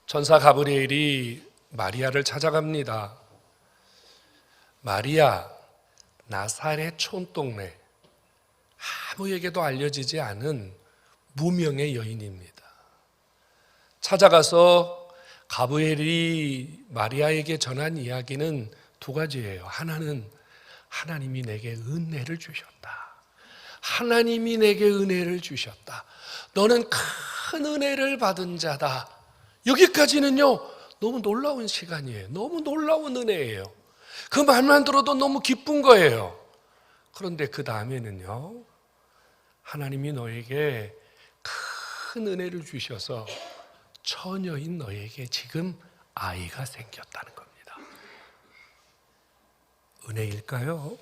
천사 가브리엘이 마리아를 찾아갑니다. 마리아, 나사렛 촌동네, 아무에게도 알려지지 않은 무명의 여인입니다. 찾아가서 가브리엘이 마리아에게 전한 이야기는 두 가지예요. 하나는 하나님이 내게 은혜를 주셨다. 하나님이 내게 은혜를 주셨다. 너는 큰 은혜를 받은 자다. 여기까지는요, 너무 놀라운 시간이에요. 너무 놀라운 은혜예요. 그 말만 들어도 너무 기쁜 거예요. 그런데 그 다음에는요, 하나님이 너에게 큰 은혜를 주셔서 처녀인 너에게 지금 아이가 생겼다는 겁니다. 은혜일까요?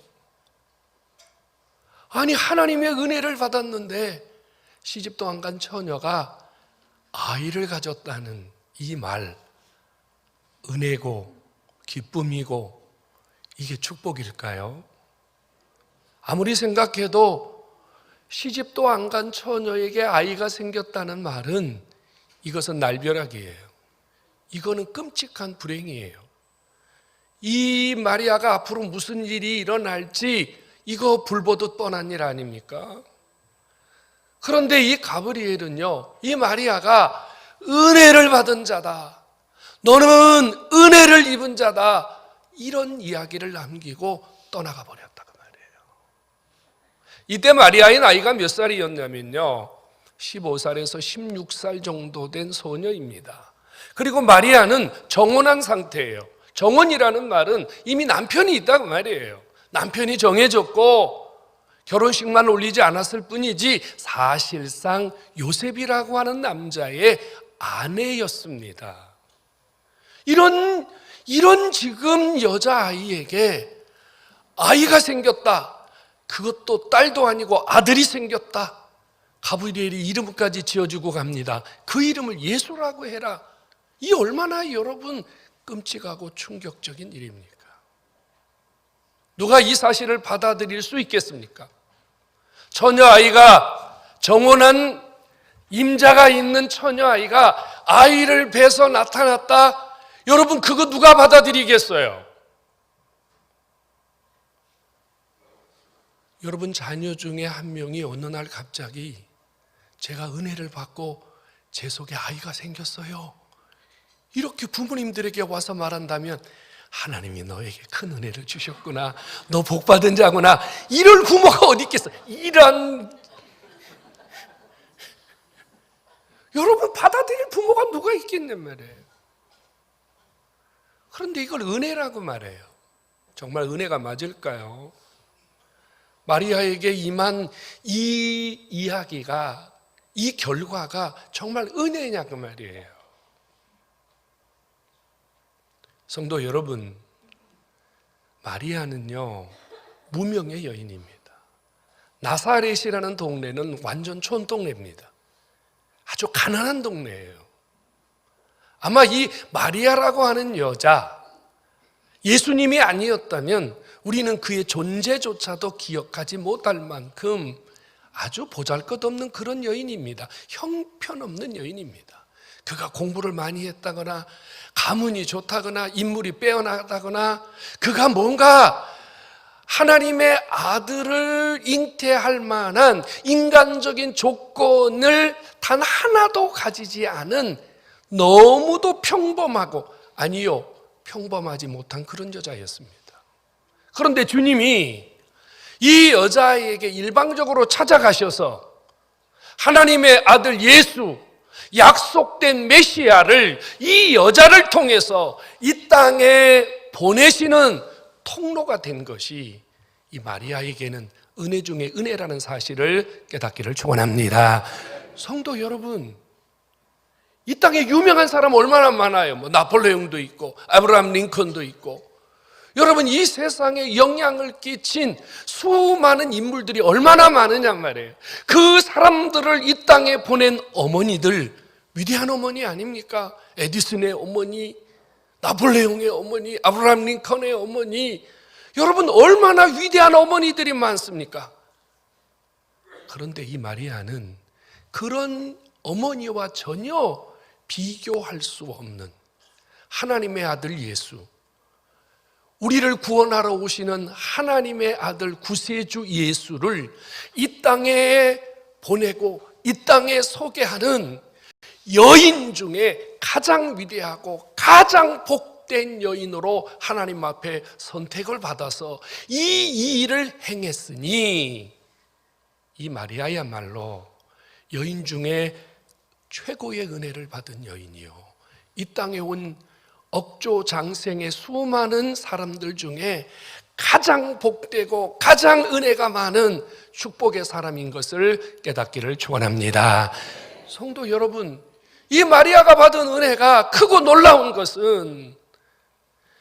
아니, 하나님의 은혜를 받았는데 시집도 안 간 처녀가 아이를 가졌다는 이 말, 은혜고 기쁨이고 이게 축복일까요? 아무리 생각해도 시집도 안 간 처녀에게 아이가 생겼다는 말은 이것은 날벼락이에요. 이거는 끔찍한 불행이에요. 이 마리아가 앞으로 무슨 일이 일어날지 이거 불보듯 뻔한 일 아닙니까? 그런데 이 가브리엘은요, 이 마리아가 은혜를 받은 자다, 너는 은혜를 입은 자다, 이런 이야기를 남기고 떠나가 버렸다고 말이에요. 이때 마리아의 나이가 몇 살이었냐면요, 15살에서 16살 정도 된 소녀입니다. 그리고 마리아는 정혼한 상태예요. 정혼이라는 말은 이미 남편이 있다고 말이에요. 남편이 정해졌고 결혼식만 올리지 않았을 뿐이지 사실상 요셉이라고 하는 남자의 아내였습니다. 이런 지금 여자아이에게 아이가 생겼다. 그것도 딸도 아니고 아들이 생겼다. 가브리엘이 이름까지 지어주고 갑니다. 그 이름을 예수라고 해라. 이 얼마나 여러분 끔찍하고 충격적인 일입니까? 누가 이 사실을 받아들일 수 있겠습니까? 처녀아이가, 정혼한 임자가 있는 처녀아이가 아이를 배서 나타났다? 여러분, 그거 누가 받아들이겠어요? 여러분 자녀 중에 한 명이 어느 날 갑자기 제가 은혜를 받고 제 속에 아이가 생겼어요, 이렇게 부모님들에게 와서 말한다면 하나님이 너에게 큰 은혜를 주셨구나, 너 복받은 자구나, 이럴 부모가 어디 있겠어? 여러분 받아들일 부모가 누가 있겠냔 말이에요. 그런데 이걸 은혜라고 말해요. 정말 은혜가 맞을까요? 마리아에게 임한 이 이야기가, 이 결과가 정말 은혜냐고 말이에요. 성도 여러분, 마리아는요, 무명의 여인입니다. 나사렛이라는 동네는 완전 촌동네입니다. 아주 가난한 동네예요. 아마 이 마리아라고 하는 여자, 예수님이 아니었다면 우리는 그의 존재조차도 기억하지 못할 만큼 아주 보잘것없는 그런 여인입니다. 형편없는 여인입니다. 그가 공부를 많이 했다거나 가문이 좋다거나 인물이 빼어나다거나 그가 뭔가 하나님의 아들을 잉태할 만한 인간적인 조건을 단 하나도 가지지 않은 너무도 평범하고, 아니요, 평범하지 못한 그런 여자였습니다. 그런데 주님이 이 여자에게 일방적으로 찾아가셔서 하나님의 아들 예수, 약속된 메시아를 이 여자를 통해서 이 땅에 보내시는 통로가 된 것이 이 마리아에게는 은혜 중에 은혜라는 사실을 깨닫기를 축원합니다. 성도 여러분, 이 땅에 유명한 사람 얼마나 많아요. 뭐 나폴레옹도 있고 아브라함 링컨도 있고, 여러분 이 세상에 영향을 끼친 수많은 인물들이 얼마나 많으냐 말이에요. 그 사람들을 이 땅에 보낸 어머니들, 위대한 어머니 아닙니까? 에디슨의 어머니, 나폴레옹의 어머니, 아브라함 링컨의 어머니, 여러분 얼마나 위대한 어머니들이 많습니까? 그런데 이 마리아는 그런 어머니와 전혀 비교할 수 없는 하나님의 아들 예수, 우리를 구원하러 오시는 하나님의 아들 구세주 예수를 이 땅에 보내고 이 땅에 소개하는 여인 중에 가장 위대하고 가장 복된 여인으로 하나님 앞에 선택을 받아서 이 일을 행했으니 이 마리아야말로 여인 중에 최고의 은혜를 받은 여인이요, 이 땅에 온 억조장생의 수많은 사람들 중에 가장 복되고 가장 은혜가 많은 축복의 사람인 것을 깨닫기를 축원합니다. 성도 여러분, 이 마리아가 받은 은혜가 크고 놀라운 것은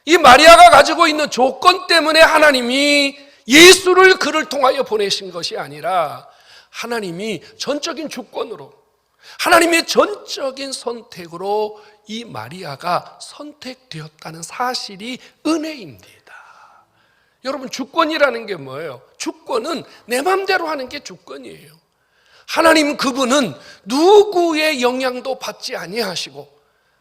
이 마리아가 가지고 있는 조건 때문에 하나님이 예수를 그를 통하여 보내신 것이 아니라 하나님이 전적인 주권으로, 하나님의 전적인 선택으로 이 마리아가 선택되었다는 사실이 은혜입니다. 여러분, 주권이라는 게 뭐예요? 주권은 내 마음대로 하는 게 주권이에요. 하나님 그분은 누구의 영향도 받지 아니하시고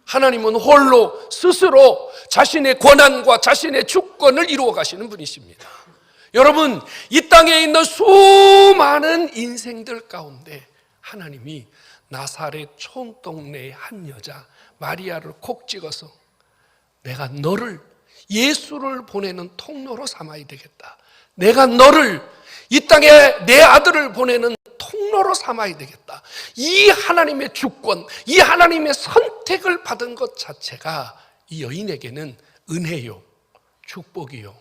하나님은 홀로 스스로 자신의 권한과 자신의 주권을 이루어 가시는 분이십니다. 여러분, 이 땅에 있는 수많은 인생들 가운데 하나님이 나사렛 촌동네의 한 여자 마리아를 콕 찍어서 내가 너를 예수를 보내는 통로로 삼아야 되겠다, 내가 너를 이 땅에 내 아들을 보내는 통로로 삼아야 되겠다, 이 하나님의 주권, 이 하나님의 선택을 받은 것 자체가 이 여인에게는 은혜요, 축복이요,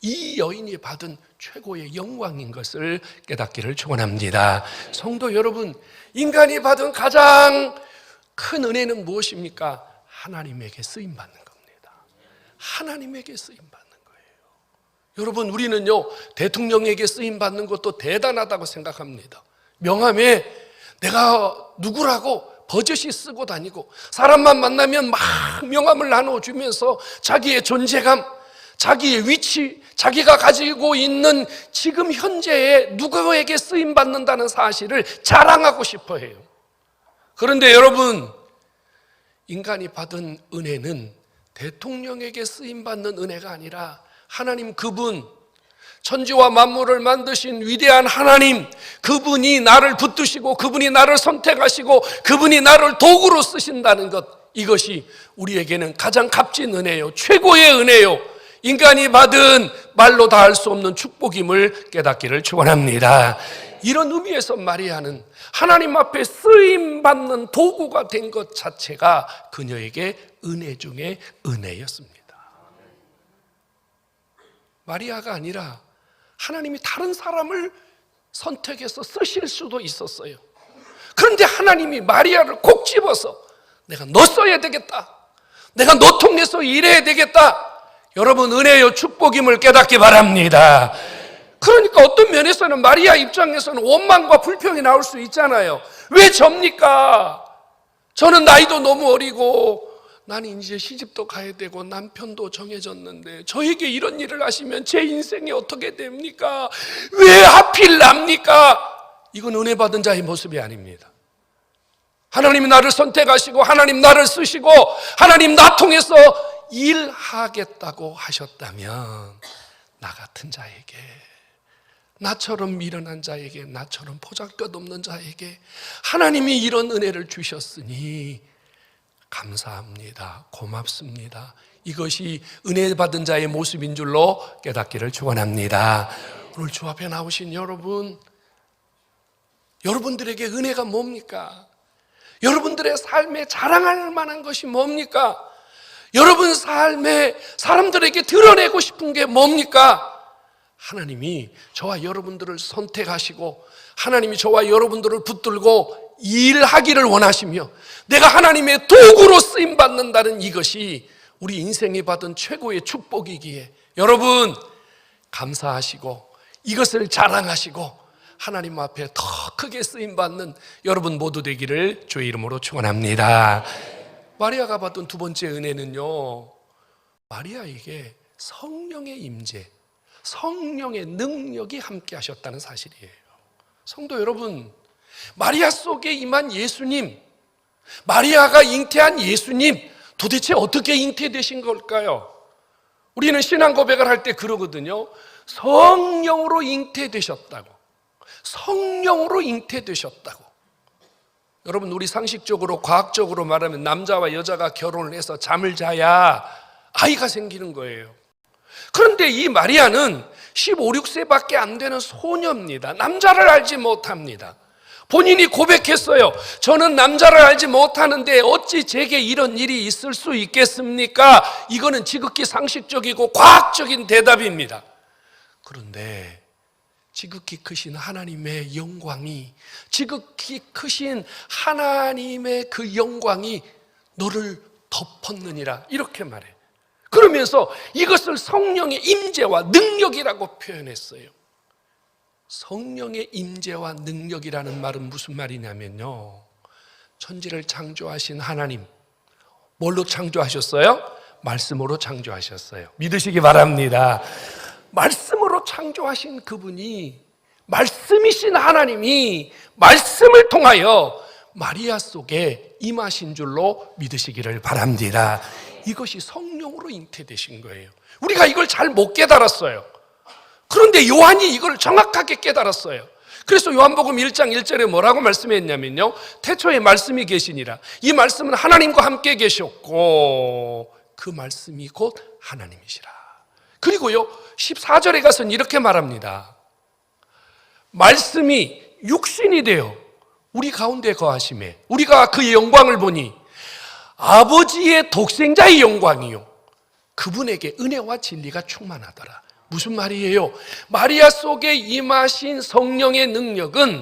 이 여인이 받은 최고의 영광인 것을 깨닫기를 축원합니다. 성도 여러분, 인간이 받은 가장 큰 은혜는 무엇입니까? 하나님에게 쓰임받는 겁니다. 하나님에게 쓰임받는 거예요. 여러분, 우리는요 대통령에게 쓰임받는 것도 대단하다고 생각합니다. 명함에 내가 누구라고 버젓이 쓰고 다니고 사람만 만나면 막 명함을 나눠주면서 자기의 존재감, 자기의 위치, 자기가 가지고 있는 지금 현재의 누구에게 쓰임받는다는 사실을 자랑하고 싶어 해요. 그런데 여러분, 인간이 받은 은혜는 대통령에게 쓰임받는 은혜가 아니라 하나님 그분, 천지와 만물을 만드신 위대한 하나님, 그분이 나를 붙드시고 그분이 나를 선택하시고 그분이 나를 도구로 쓰신다는 것, 이것이 우리에게는 가장 값진 은혜요, 최고의 은혜요, 인간이 받은 말로 다 할 수 없는 축복임을 깨닫기를 축원합니다. 이런 의미에서 마리아는 하나님 앞에 쓰임받는 도구가 된 것 자체가 그녀에게 은혜 중에 은혜였습니다. 마리아가 아니라 하나님이 다른 사람을 선택해서 쓰실 수도 있었어요. 그런데 하나님이 마리아를 콕 집어서 내가 너 써야 되겠다, 내가 너 통해서 일해야 되겠다, 여러분, 은혜요 축복임을 깨닫기 바랍니다. 그러니까 어떤 면에서는 마리아 입장에서는 원망과 불평이 나올 수 있잖아요. 왜 접니까? 저는 나이도 너무 어리고 나는 이제 시집도 가야 되고 남편도 정해졌는데 저에게 이런 일을 하시면 제 인생이 어떻게 됩니까? 왜 하필 납니까? 이건 은혜 받은 자의 모습이 아닙니다. 하나님이 나를 선택하시고 하나님 나를 쓰시고 하나님 나 통해서 일하겠다고 하셨다면 나 같은 자에게, 나처럼 미련한 자에게, 나처럼 보잘것없는 자에게 하나님이 이런 은혜를 주셨으니 감사합니다, 고맙습니다, 이것이 은혜 받은 자의 모습인 줄로 깨닫기를 축원합니다. 오늘 주 앞에 나오신 여러분, 여러분들에게 은혜가 뭡니까? 여러분들의 삶에 자랑할 만한 것이 뭡니까? 여러분 삶에 사람들에게 드러내고 싶은 게 뭡니까? 하나님이 저와 여러분들을 선택하시고 하나님이 저와 여러분들을 붙들고 일하기를 원하시며 내가 하나님의 도구로 쓰임받는다는 이것이 우리 인생이 받은 최고의 축복이기에 여러분 감사하시고 이것을 자랑하시고 하나님 앞에 더 크게 쓰임받는 여러분 모두 되기를 주의 이름으로 축원합니다. 마리아가 받은 두 번째 은혜는요, 마리아에게 성령의 임재, 성령의 능력이 함께 하셨다는 사실이에요. 성도 여러분, 마리아 속에 임한 예수님, 마리아가 잉태한 예수님, 도대체 어떻게 잉태되신 걸까요? 우리는 신앙 고백을 할 때 그러거든요. 성령으로 잉태되셨다고. 성령으로 잉태되셨다고. 여러분, 우리 상식적으로 과학적으로 말하면 남자와 여자가 결혼을 해서 잠을 자야 아이가 생기는 거예요. 그런데 이 마리아는 15, 16세밖에 안 되는 소녀입니다. 남자를 알지 못합니다. 본인이 고백했어요. 저는 남자를 알지 못하는데 어찌 제게 이런 일이 있을 수 있겠습니까? 이거는 지극히 상식적이고 과학적인 대답입니다. 그런데 지극히 크신 하나님의 영광이, 지극히 크신 하나님의 그 영광이 너를 덮었느니라, 이렇게 말해. 그러면서 이것을 성령의 임재와 능력이라고 표현했어요. 성령의 임재와 능력이라는 말은 무슨 말이냐면요, 천지를 창조하신 하나님, 뭘로 창조하셨어요? 말씀으로 창조하셨어요. 믿으시기 바랍니다. 말씀으로 창조하신 그분이, 말씀이신 하나님이 말씀을 통하여 마리아 속에 임하신 줄로 믿으시기를 바랍니다. 이것이 성령으로 잉태되신 거예요. 우리가 이걸 잘 못 깨달았어요. 그런데 요한이 이걸 정확하게 깨달았어요. 그래서 요한복음 1장 1절에 뭐라고 말씀했냐면요, 태초에 말씀이 계시니라. 이 말씀은 하나님과 함께 계셨고 그 말씀이 곧 하나님이시라. 그리고요 14절에 가서는 이렇게 말합니다. 말씀이 육신이 되어 우리 가운데 거하심에 우리가 그의 영광을 보니 아버지의 독생자의 영광이요 그분에게 은혜와 진리가 충만하더라. 무슨 말이에요? 마리아 속에 임하신 성령의 능력은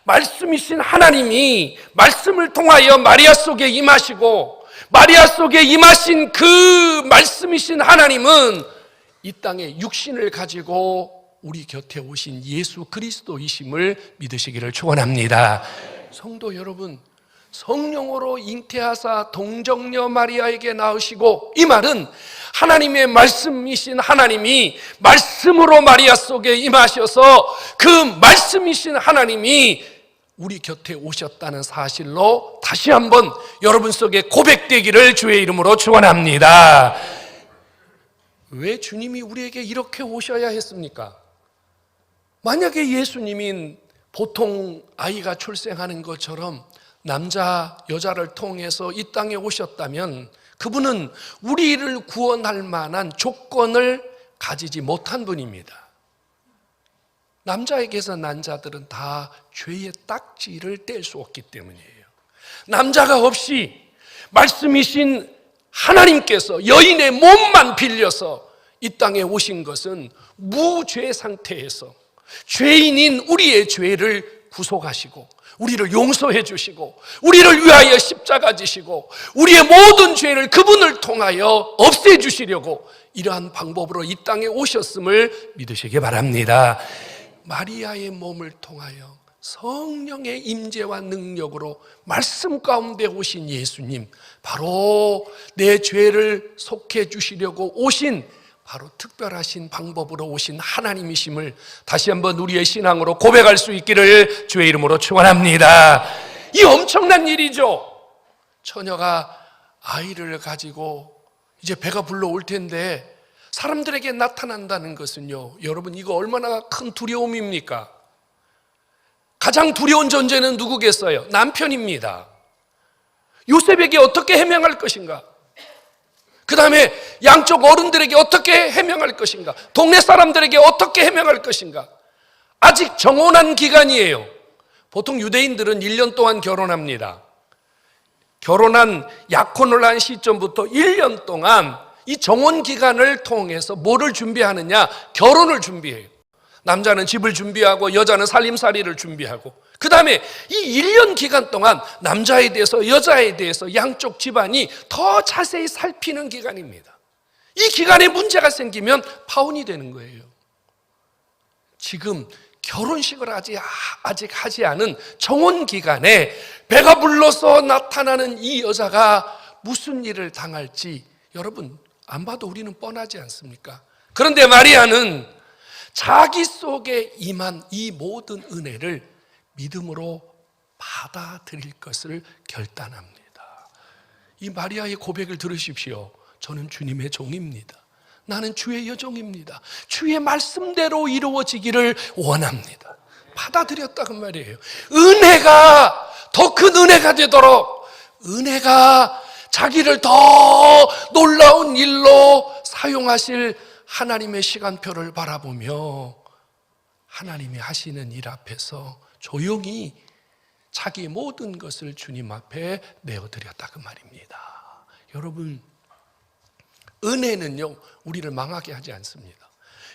말씀이신 하나님이 말씀을 통하여 마리아 속에 임하시고, 마리아 속에 임하신 그 말씀이신 하나님은 이 땅에 육신을 가지고 우리 곁에 오신 예수 그리스도이심을 믿으시기를 축원합니다. 성도 여러분, 성령으로 잉태하사 동정녀 마리아에게 낳으시고, 이 말은 하나님의 말씀이신 하나님이 말씀으로 마리아 속에 임하셔서 그 말씀이신 하나님이 우리 곁에 오셨다는 사실로 다시 한번 여러분 속에 고백되기를 주의 이름으로 축원합니다. 왜 주님이 우리에게 이렇게 오셔야 했습니까? 만약에 예수님이 보통 아이가 출생하는 것처럼 남자, 여자를 통해서 이 땅에 오셨다면 그분은 우리를 구원할 만한 조건을 가지지 못한 분입니다. 남자에게서 난 자들은 다 죄의 딱지를 뗄 수 없기 때문이에요. 남자가 없이 말씀이신 하나님께서 여인의 몸만 빌려서 이 땅에 오신 것은 무죄 상태에서 죄인인 우리의 죄를 구속하시고 우리를 용서해 주시고 우리를 위하여 십자가 지시고 우리의 모든 죄를 그분을 통하여 없애주시려고 이러한 방법으로 이 땅에 오셨음을 믿으시기 바랍니다. 마리아의 몸을 통하여 성령의 임재와 능력으로 말씀 가운데 오신 예수님, 바로 내 죄를 속해 주시려고 오신 바로 특별하신 방법으로 오신 하나님이심을 다시 한번 우리의 신앙으로 고백할 수 있기를 주의 이름으로 축원합니다. 이 엄청난 일이죠. 처녀가 아이를 가지고 이제 배가 불러올 텐데 사람들에게 나타난다는 것은요, 여러분 이거 얼마나 큰 두려움입니까? 가장 두려운 존재는 누구겠어요? 남편입니다. 요셉에게 어떻게 해명할 것인가? 그 다음에 양쪽 어른들에게 어떻게 해명할 것인가? 동네 사람들에게 어떻게 해명할 것인가? 아직 정혼한 기간이에요. 보통 유대인들은 1년 동안 결혼합니다. 결혼한 약혼을 한 시점부터 1년 동안 이 정혼 기간을 통해서 뭐를 준비하느냐? 결혼을 준비해요. 남자는 집을 준비하고 여자는 살림살이를 준비하고, 그 다음에 이 1년 기간 동안 남자에 대해서 여자에 대해서 양쪽 집안이 더 자세히 살피는 기간입니다. 이 기간에 문제가 생기면 파혼이 되는 거예요. 지금 결혼식을 아직 하지 않은 정혼 기간에 배가 불러서 나타나는 이 여자가 무슨 일을 당할지 여러분 안 봐도 우리는 뻔하지 않습니까? 그런데 마리아는 자기 속에 임한 이 모든 은혜를 믿음으로 받아들일 것을 결단합니다. 이 마리아의 고백을 들으십시오. 저는 주님의 종입니다. 나는 주의 여종입니다. 주의 말씀대로 이루어지기를 원합니다. 받아들였다고 말이에요. 은혜가 더 큰 은혜가 되도록, 은혜가 자기를 더 놀라운 일로 사용하실 하나님의 시간표를 바라보며 하나님이 하시는 일 앞에서 조용히 자기 모든 것을 주님 앞에 내어드렸다 그 말입니다. 여러분, 은혜는요 우리를 망하게 하지 않습니다.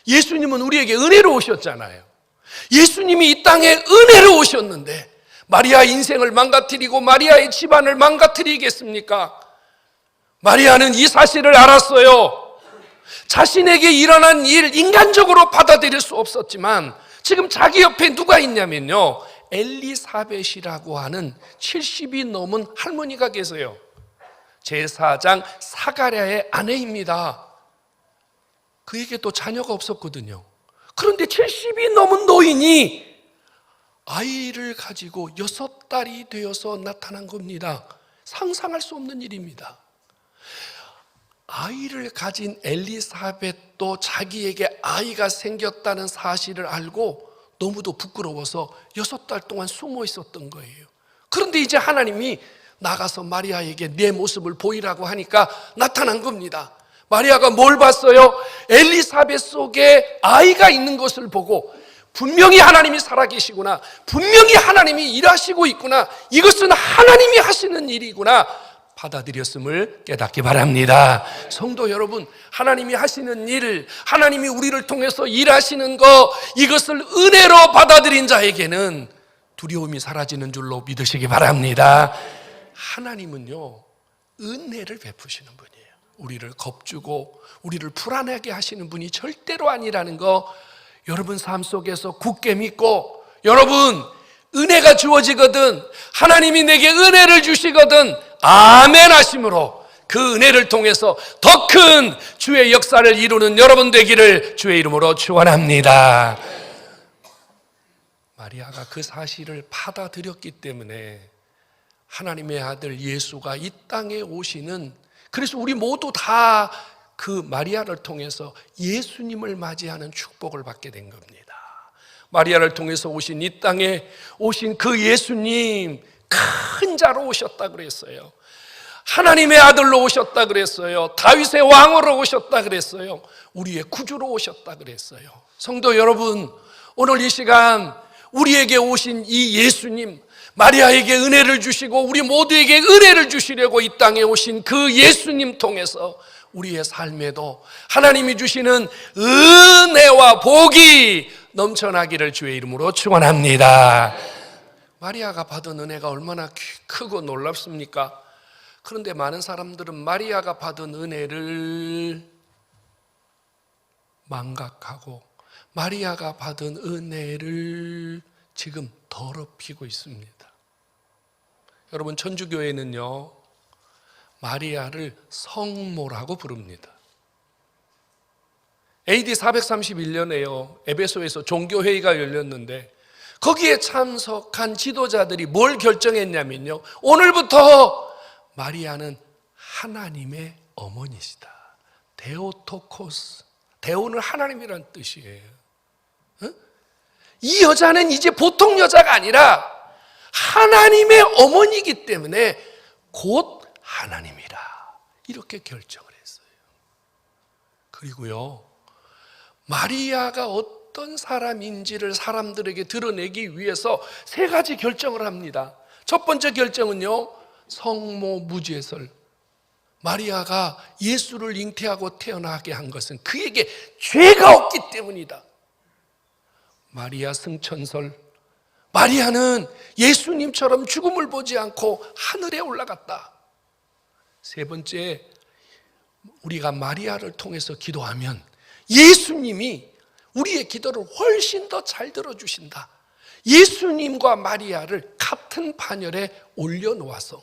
예수님은 우리에게 은혜로 오셨잖아요. 예수님이 이 땅에 은혜로 오셨는데 마리아 인생을 망가뜨리고 마리아의 집안을 망가뜨리겠습니까? 마리아는 이 사실을 알았어요. 자신에게 일어난 일 인간적으로 받아들일 수 없었지만 지금 자기 옆에 누가 있냐면요, 엘리사벳이라고 하는 70이 넘은 할머니가 계세요. 제사장 사가랴의 아내입니다. 그에게 또 자녀가 없었거든요. 그런데 70이 넘은 노인이 아이를 가지고 6달이 되어서 나타난 겁니다. 상상할 수 없는 일입니다. 아이를 가진 엘리사벳도 자기에게 아이가 생겼다는 사실을 알고 너무도 부끄러워서 6달 동안 숨어 있었던 거예요. 그런데 이제 하나님이 나가서 마리아에게 내 모습을 보이라고 하니까 나타난 겁니다. 마리아가 뭘 봤어요? 엘리사벳 속에 아이가 있는 것을 보고 분명히 하나님이 살아계시구나, 분명히 하나님이 일하시고 있구나, 이것은 하나님이 하시는 일이구나 받아들였음을 깨닫기 바랍니다. 성도 여러분, 하나님이 하시는 일, 하나님이 우리를 통해서 일하시는 것, 이것을 은혜로 받아들인 자에게는 두려움이 사라지는 줄로 믿으시기 바랍니다. 하나님은요 은혜를 베푸시는 분이에요. 우리를 겁주고 우리를 불안하게 하시는 분이 절대로 아니라는 거 여러분 삶 속에서 굳게 믿고, 여러분 은혜가 주어지거든, 하나님이 내게 은혜를 주시거든 아멘 하심으로 그 은혜를 통해서 더 큰 주의 역사를 이루는 여러분 되기를 주의 이름으로 축원합니다. 마리아가 그 사실을 받아들였기 때문에 하나님의 아들 예수가 이 땅에 오시는, 그래서 우리 모두 다 그 마리아를 통해서 예수님을 맞이하는 축복을 받게 된 겁니다. 마리아를 통해서 오신 이 땅에 오신 그 예수님, 큰 자로 오셨다 그랬어요. 하나님의 아들로 오셨다 그랬어요. 다윗의 왕으로 오셨다 그랬어요. 우리의 구주로 오셨다 그랬어요. 성도 여러분, 오늘 이 시간 우리에게 오신 이 예수님, 마리아에게 은혜를 주시고 우리 모두에게 은혜를 주시려고 이 땅에 오신 그 예수님 통해서 우리의 삶에도 하나님이 주시는 은혜와 복이 넘쳐나기를 주의 이름으로 축원합니다. 마리아가 받은 은혜가 얼마나 크고 놀랍습니까? 그런데 많은 사람들은 마리아가 받은 은혜를 망각하고 마리아가 받은 은혜를 지금 더럽히고 있습니다. 여러분, 천주교회는요 마리아를 성모라고 부릅니다. AD 431년에요 에베소에서 종교회의가 열렸는데 거기에 참석한 지도자들이 뭘 결정했냐면요, 오늘부터 마리아는 하나님의 어머니시다. 데오토코스, 데오는 하나님이란 뜻이에요. 이 여자는 이제 보통 여자가 아니라 하나님의 어머니이기 때문에 곧 하나님이라, 이렇게 결정을 했어요. 그리고요 마리아가 어떤 사람인지를 사람들에게 드러내기 위해서 3가지 결정을 합니다. 첫 번째 결정은요, 성모 무죄설. 마리아가 예수를 잉태하고 태어나게 한 것은 그에게 죄가 없기 때문이다. 마리아 승천설. 마리아는 예수님처럼 죽음을 보지 않고 하늘에 올라갔다. 3번째, 우리가 마리아를 통해서 기도하면 예수님이 우리의 기도를 훨씬 더 잘 들어주신다. 예수님과 마리아를 같은 반열에 올려놓아서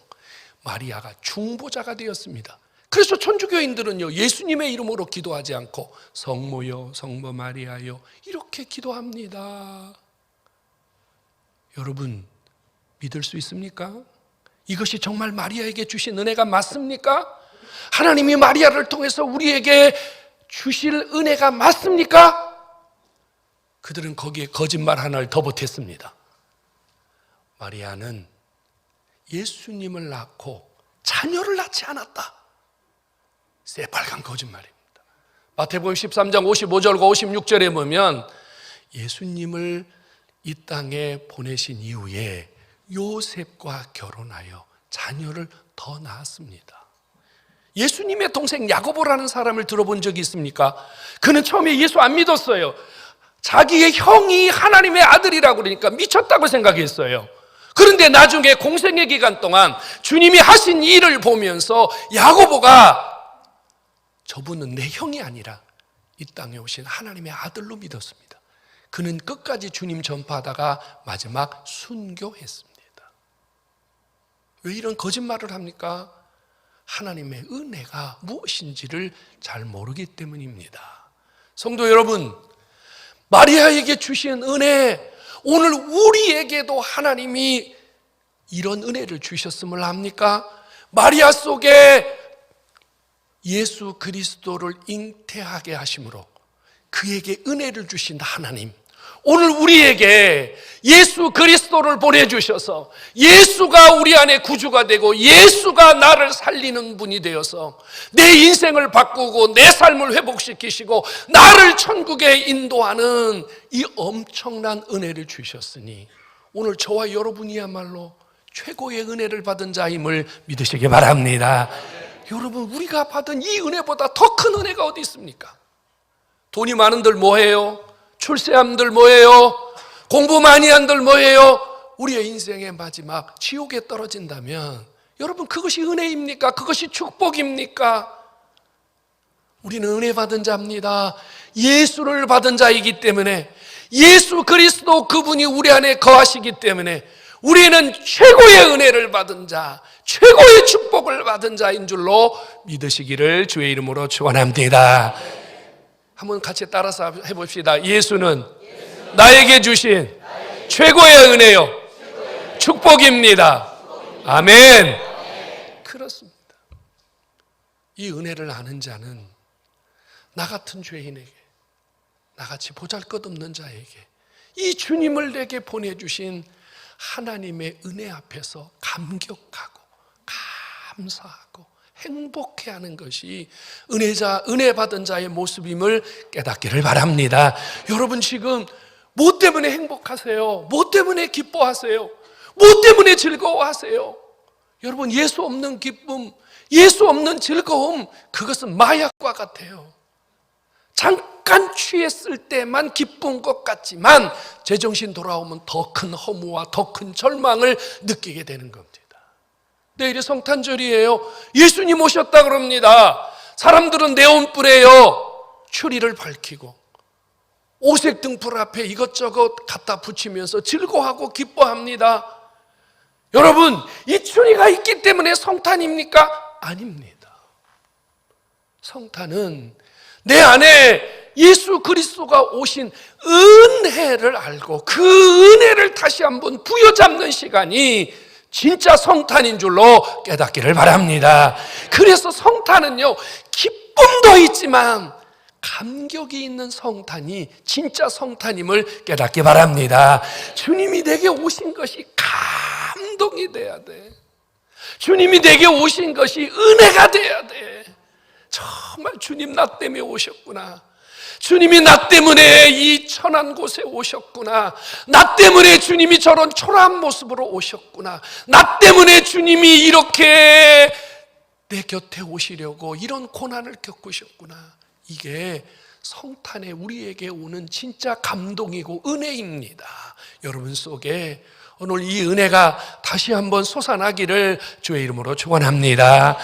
마리아가 중보자가 되었습니다. 그래서 천주교인들은요 예수님의 이름으로 기도하지 않고 성모요, 성모 마리아요 이렇게 기도합니다. 여러분, 믿을 수 있습니까? 이것이 정말 마리아에게 주신 은혜가 맞습니까? 하나님이 마리아를 통해서 우리에게 주실 은혜가 맞습니까? 그들은 거기에 거짓말 하나를 더 보탰습니다. 마리아는 예수님을 낳고 자녀를 낳지 않았다. 새빨간 거짓말입니다. 마태복음 13장 55절과 56절에 보면 예수님을 이 땅에 보내신 이후에 요셉과 결혼하여 자녀를 더 낳았습니다. 예수님의 동생 야고보라는 사람을 들어본 적이 있습니까? 그는 처음에 예수 안 믿었어요. 자기의 형이 하나님의 아들이라고 그러니까 미쳤다고 생각했어요. 그런데 나중에 공생의 기간 동안 주님이 하신 일을 보면서 야고보가 저분은 내 형이 아니라 이 땅에 오신 하나님의 아들로 믿었습니다. 그는 끝까지 주님 전파하다가 마지막 순교했습니다. 왜 이런 거짓말을 합니까? 하나님의 은혜가 무엇인지를 잘 모르기 때문입니다. 성도 여러분, 마리아에게 주신 은혜, 오늘 우리에게도 하나님이 이런 은혜를 주셨음을 압니까? 마리아 속에 예수 그리스도를 잉태하게 하심으로 그에게 은혜를 주신 하나님, 오늘 우리에게 예수 그리스도를 보내주셔서 예수가 우리 안에 구주가 되고 예수가 나를 살리는 분이 되어서 내 인생을 바꾸고 내 삶을 회복시키시고 나를 천국에 인도하는 이 엄청난 은혜를 주셨으니 오늘 저와 여러분이야말로 최고의 은혜를 받은 자임을 믿으시기 바랍니다. 여러분, 우리가 받은 이 은혜보다 더 큰 은혜가 어디 있습니까? 돈이 많은들 뭐해요? 출세함들 뭐예요? 공부 많이 한들 뭐예요? 우리의 인생의 마지막 지옥에 떨어진다면 여러분, 그것이 은혜입니까? 그것이 축복입니까? 우리는 은혜 받은 자입니다. 예수를 받은 자이기 때문에, 예수 그리스도 그분이 우리 안에 거하시기 때문에 우리는 최고의 은혜를 받은 자, 최고의 축복을 받은 자인 줄로 믿으시기를 주의 이름으로 축원합니다. 한번 같이 따라서 해봅시다. 예수는 나에게 주신 최고의 은혜요, 축복입니다. 아멘. 그렇습니다. 이 은혜를 아는 자는 나 같은 죄인에게, 나같이 보잘것없는 자에게 이 주님을 내게 보내주신 하나님의 은혜 앞에서 감격하고 감사하고 행복해하는 것이 은혜 받은 자의 모습임을 깨닫기를 바랍니다. 여러분, 지금 뭐 때문에 행복하세요? 뭐 때문에 기뻐하세요? 뭐 때문에 즐거워하세요? 여러분, 예수 없는 기쁨, 예수 없는 즐거움, 그것은 마약과 같아요. 잠깐 취했을 때만 기쁜 것 같지만 제정신 돌아오면 더 큰 허무와 더 큰 절망을 느끼게 되는 겁니다. 내일이 성탄절이에요. 예수님 오셨다 그럽니다. 사람들은 네온불에요, 추리를 밝히고 오색 등불 앞에 이것저것 갖다 붙이면서 즐거워하고 기뻐합니다. 여러분, 이 추리가 있기 때문에 성탄입니까? 아닙니다. 성탄은 내 안에 예수 그리스도가 오신 은혜를 알고 그 은혜를 다시 한번 부여잡는 시간이 진짜 성탄인 줄로 깨닫기를 바랍니다. 그래서 성탄은요, 기쁨도 있지만 감격이 있는 성탄이 진짜 성탄임을 깨닫기 바랍니다. 주님이 내게 오신 것이 감동이 돼야 돼. 주님이 내게 오신 것이 은혜가 돼야 돼. 정말 주님 나 때문에 오셨구나. 주님이 나 때문에 이 천한 곳에 오셨구나. 나 때문에 주님이 저런 초라한 모습으로 오셨구나. 나 때문에 주님이 이렇게 내 곁에 오시려고 이런 고난을 겪으셨구나. 이게 성탄에 우리에게 오는 진짜 감동이고 은혜입니다. 여러분 속에 오늘 이 은혜가 다시 한번 솟아나기를 주의 이름으로 축원합니다.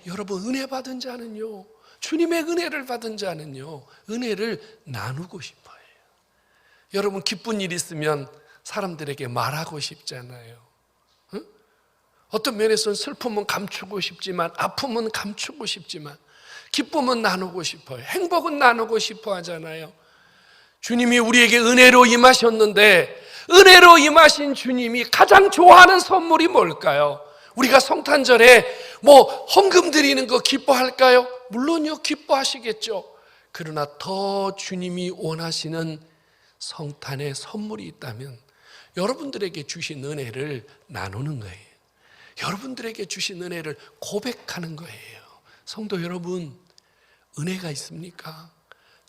여러분, 은혜 받은 자는요, 주님의 은혜를 받은 자는요, 은혜를 나누고 싶어요. 여러분, 기쁜 일 있으면 사람들에게 말하고 싶잖아요. 응? 어떤 면에서는 슬픔은 감추고 싶지만, 아픔은 감추고 싶지만, 기쁨은 나누고 싶어요. 행복은 나누고 싶어 하잖아요. 주님이 우리에게 은혜로 임하셨는데 은혜로 임하신 주님이 가장 좋아하는 선물이 뭘까요? 우리가 성탄절에 헌금 드리는 거 기뻐할까요? 물론요, 기뻐하시겠죠. 그러나 더 주님이 원하시는 성탄의 선물이 있다면 여러분들에게 주신 은혜를 나누는 거예요. 여러분들에게 주신 은혜를 고백하는 거예요. 성도 여러분, 은혜가 있습니까?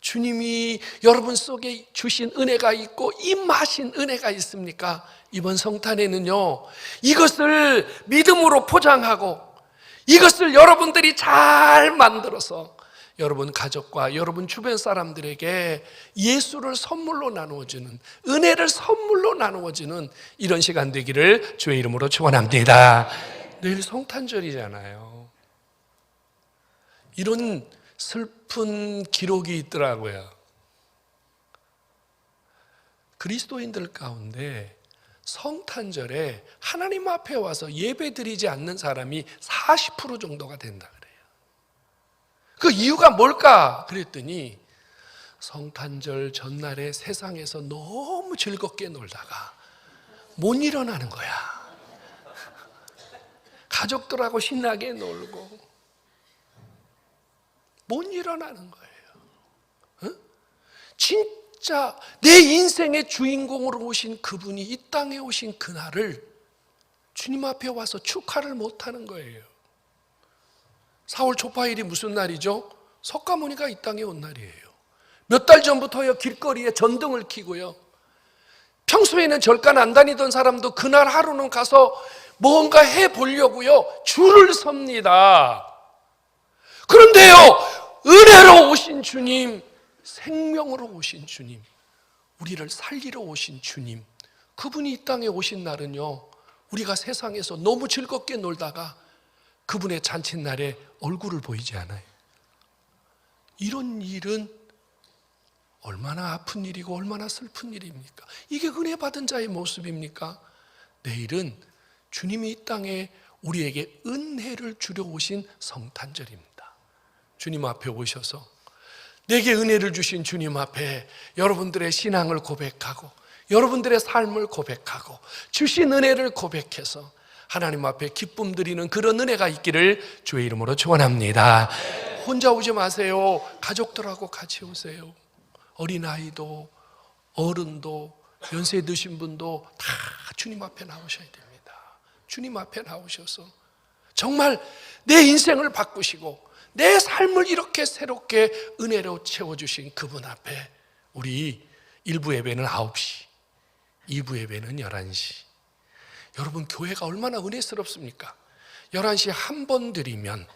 주님이 여러분 속에 주신 은혜가 있고 임하신 은혜가 있습니까? 이번 성탄에는요, 이것을 믿음으로 포장하고 이것을 여러분들이 잘 만들어서 여러분 가족과 여러분 주변 사람들에게 예수를 선물로 나누어주는, 은혜를 선물로 나누어주는 이런 시간 되기를 주의 이름으로 축원합니다. 내일 성탄절이잖아요. 이런 슬픈 기록이 있더라고요. 그리스도인들 가운데 성탄절에 하나님 앞에 와서 예배드리지 않는 사람이 40% 정도가 된다 그래요. 그 이유가 뭘까? 그랬더니 성탄절 전날에 세상에서 너무 즐겁게 놀다가 못 일어나는 거야. 가족들하고 신나게 놀고 못 일어나는 거예요. 진짜 내 인생의 주인공으로 오신 그분이 이 땅에 오신 그날을 주님 앞에 와서 축하를 못하는 거예요. 4월 초파일이 무슨 날이죠? 석가모니가 이 땅에 온 날이에요. 몇 달 전부터요, 길거리에 전등을 켜고요, 평소에는 절간 안 다니던 사람도 그날 하루는 가서 뭔가 해보려고요 줄을 섭니다. 그런데요, 은혜로 오신 주님, 생명으로 오신 주님, 우리를 살리러 오신 주님, 그분이 이 땅에 오신 날은요, 우리가 세상에서 너무 즐겁게 놀다가 그분의 잔칫날에 얼굴을 보이지 않아요. 이런 일은 얼마나 아픈 일이고 얼마나 슬픈 일입니까? 이게 은혜 받은 자의 모습입니까? 내일은 주님이 이 땅에 우리에게 은혜를 주려 오신 성탄절입니다. 주님 앞에 오셔서 내게 은혜를 주신 주님 앞에 여러분들의 신앙을 고백하고 여러분들의 삶을 고백하고 주신 은혜를 고백해서 하나님 앞에 기쁨 드리는 그런 은혜가 있기를 주의 이름으로 축원합니다. 혼자 오지 마세요. 가족들하고 같이 오세요. 어린아이도 어른도 연세 드신 분도 다 주님 앞에 나오셔야 됩니다. 주님 앞에 나오셔서 정말 내 인생을 바꾸시고 내 삶을 이렇게 새롭게 은혜로 채워주신 그분 앞에 우리 1부 예배는 9시, 2부 예배는 11시. 여러분, 교회가 얼마나 은혜스럽습니까? 11시에 한 번 드리면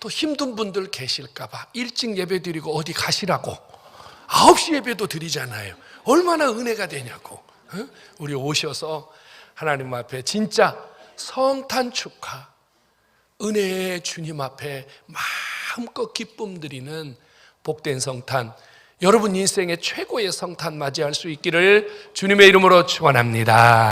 또 힘든 분들 계실까 봐 일찍 예배 드리고 어디 가시라고 9시 예배도 드리잖아요. 얼마나 은혜가 되냐고. 우리 오셔서 하나님 앞에 진짜 성탄 축하, 은혜의 주님 앞에 마음껏 기쁨 드리는 복된 성탄, 여러분 인생의 최고의 성탄 맞이할 수 있기를 주님의 이름으로 축원합니다.